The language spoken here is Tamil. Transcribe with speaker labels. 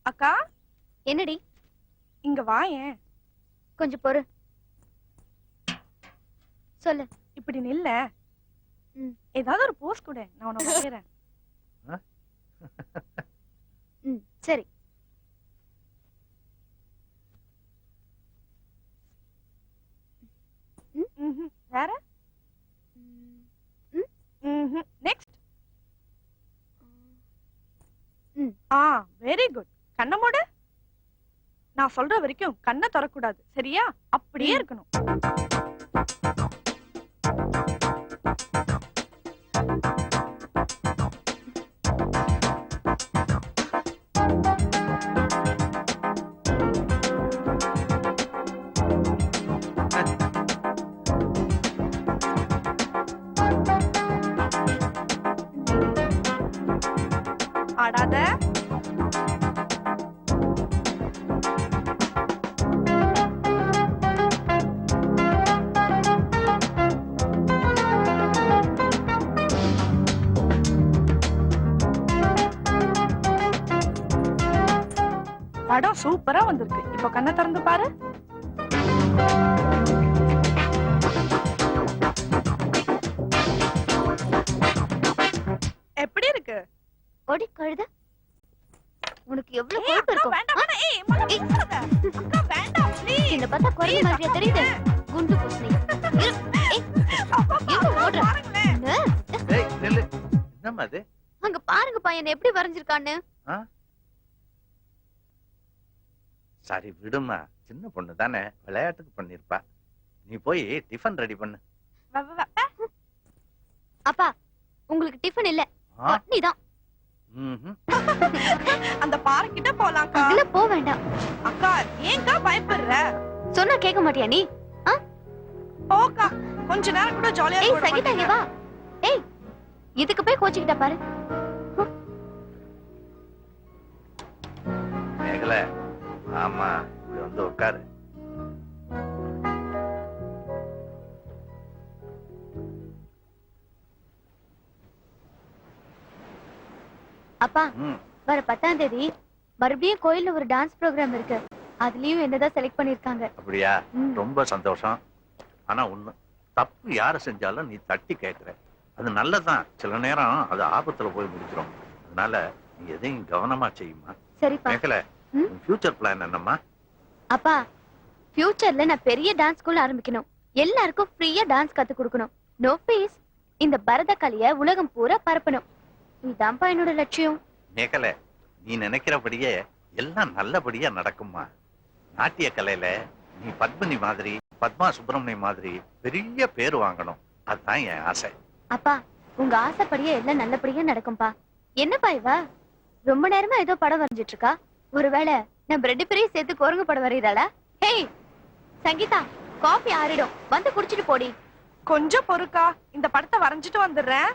Speaker 1: அக்கா
Speaker 2: என்னடி?
Speaker 1: இங்க வாயேன்.
Speaker 2: கொஞ்சம் பொறு. சொல்லு.
Speaker 1: இப்படி நில்ல. ஏதாவது ஒரு போஸ் கொடு, நான் உன்னை வரையறேன்.
Speaker 2: சரி.
Speaker 1: வேற? நெக்ஸ்ட். Very good. கண்ணை மூடு. நான் சொல்ற வரைக்கும் கண்ணை திறக்கூடாது, சரியா? அப்படியே இருக்கணும். ஆடாத. படம் சூப்பரா வந்திருக்கு. இப்போ கண்ணை திறந்து பாரு. எப்படி இருக்கு?
Speaker 2: ஓடி கழுத. உனக்கு எவ்வளவு கோபம் இருக்கும்?
Speaker 1: வேண்டாம். ஏய் மகா பேசாத. அக்கா வேண்டாம் ப்ளீஸ்.
Speaker 2: என்ன பார்த்தா குரங்கு மாதிரியா தெரியுது? குண்டு பூசணி.
Speaker 3: என்னம்மா அது?
Speaker 2: அங்க பாருங்க பையன் எப்படி வரைஞ்சிருக்கான்னு.
Speaker 3: சரி விடுமா, சின்ன பொண்ணு தானே, விளையாட்டுக்கு பண்ணிருப்பா. நீ போய் டிஃபன் ரெடி பண்ணு.
Speaker 2: அப்பா உங்களுக்கு டிஃபன் இல்ல, நீதான்.
Speaker 1: அந்த பார்க் கிட்ட போலாம்க்கா.
Speaker 2: இல்ல போ வேண்டாம்.
Speaker 1: அக்கா ஏன்க்கா பயப்படுற?
Speaker 2: சொன்னா கேட்க மாட்டியா நீ?
Speaker 1: போக்கா, கொஞ்ச நேரம் கூட ஜாலியா
Speaker 2: ஏய் சகிதா இங்க வா. ஏய் இதுக்கு போய் கோச்சிக்கிட்ட பாரு.
Speaker 3: மேகல, ஆமா இப்படி வந்து உட்காரு.
Speaker 2: அப்பா வர 10ஆம் தேதி மறுபடியும் கோயில்ல ஒரு டான்ஸ் ப்ரோக்ராம் இருக்கு. அதுலயும் என்னதான் செலக்ட் பண்ணிருக்காங்க.
Speaker 3: அப்படியா? ரொம்ப சந்தோஷம். ஆனா ஒண்ணு, தப்பு யாரு செஞ்சாலும் நீ தட்டி கேட்கிற. அது நல்லதான். சில நேரம் அது ஆபத்துல போய் முடிச்சிடும். அதனால நீ எதையும் கவனமா செய்யுமா.
Speaker 2: சரிப்பா.
Speaker 3: மேகல, ஃபியூச்சர் பிளான் என்னம்மா?
Speaker 2: அப்பா ஃபியூச்சர்ல நான் பெரிய டான்ஸ் ஸ்கூல் ஆரம்பிக்கணும். எல்லாருக்கும் ஃப்ரீயா டான்ஸ் கத்து கொடுக்கணும். No fees. இந்த பரத கலைய உலகம் பூரா பரப்பணும். இதான்ப்பா என்னோட லட்சியம்.
Speaker 3: மேகல, நீ நினைக்கிறபடியே எல்லாம் நல்லபடியா நடக்குமா. நாட்டிய கலையில நீ பத்மினி மாதிரி, பத்மா சுப்பிரமணியம் மாதிரி பெரிய பேர் வாங்கணும். அதுதான் என் ஆசை.
Speaker 2: அப்பா உங்க ஆசைப்படியே எல்லாம் நல்லபடியா நடக்கும்பா. என்னப்பா இவ ரொம்ப நேரமா ஏதோ படம் வரைஞ்சிட்டு இருக்கா? ஒருவேளை நான் பிரெட் பிரியை சேர்த்து குரங்கு படம் வரையிறாளா? ஹேய் சங்கீதா, காஃபி ஆறிடும், வந்து குடிச்சிட்டு போடி.
Speaker 1: கொஞ்சம் பொறுக்கா, இந்த படத்தை வரைஞ்சிட்டு வந்துடுறேன்.